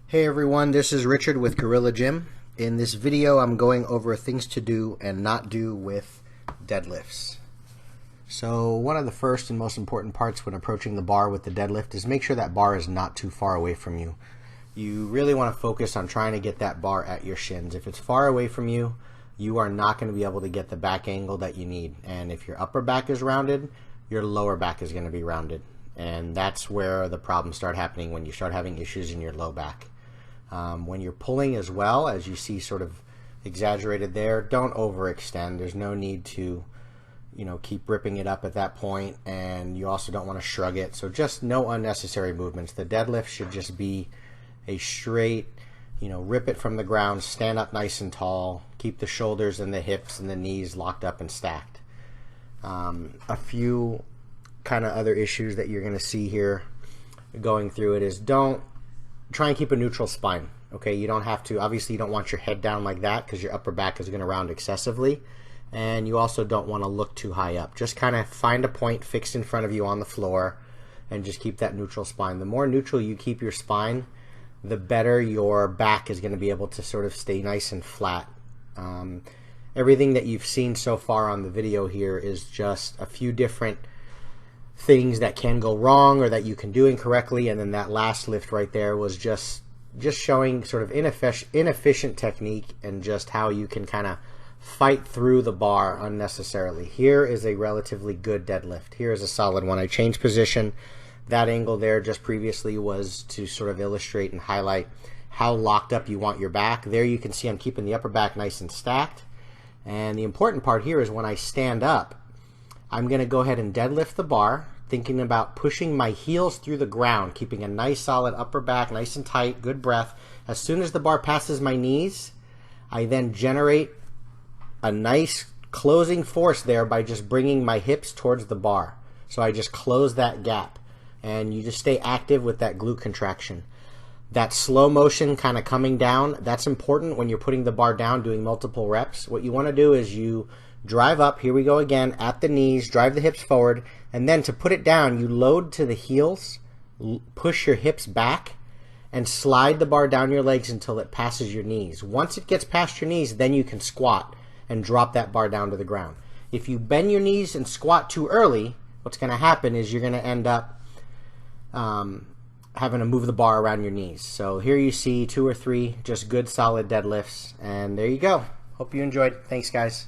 Hey everyone, this is Richard with Gorilla Gym. In this video I'm going over things to do and not do with deadlifts. So one of the first and most important parts when approaching the bar with the deadlift is make sure that bar is not too far away from you. You really want to focus on trying to get that bar at your shins. If it's far away from you, you are not going to be able to get the back angle that you need. And if your upper back is rounded, your lower back is going to be rounded. And that's where the problems start happening when you start having issues in your low back. When you're pulling as well, as you see sort of exaggerated there, don't overextend. There's no need to, keep ripping it up at that point, and you also don't want to shrug it. So just no unnecessary movements. The deadlift should just be a straight, rip it from the ground, stand up nice and tall, keep the shoulders and the hips and the knees locked up and stacked. A few kind of other issues that you're going to see here going through it is don't try and keep a neutral spine. Okay, you don't have to, obviously you don't want your head down like that because your upper back is going to round excessively, and you also don't want to look too high up. Just kind of find a point fixed in front of you on the floor and just keep that neutral spine. The more neutral you keep your spine, the better your back is going to be able to sort of stay nice and flat. Everything that you've seen so far on the video here is just a few different things that can go wrong or that you can do incorrectly, and then that last lift right there was just showing sort of inefficient technique and just how you can kind of fight through the bar unnecessarily. Here is a relatively good deadlift. Here is a solid one. I changed position. That angle there just previously was to sort of illustrate and highlight how locked up you want your back. There you can see I'm keeping the upper back nice and stacked. And the important part here is when I stand up, I'm going to go ahead and deadlift the bar, thinking about pushing my heels through the ground, keeping a nice solid upper back, nice and tight, good breath. As soon as the bar passes my knees, I then generate a nice closing force there by just bringing my hips towards the bar. So I just close that gap, and you just stay active with that glute contraction. That slow motion kind of coming down, that's important when you're putting the bar down, doing multiple reps. What you want to do is you drive up, here we go again, at the knees, drive the hips forward, and then to put it down, you load to the heels, push your hips back, and slide the bar down your legs until it passes your knees. Once it gets past your knees, then you can squat and drop that bar down to the ground. If you bend your knees and squat too early, what's going to happen is you're going to end up having to move the bar around your knees. So here you see 2 or 3 just good solid deadlifts, and there you go. Hope you enjoyed. Thanks guys.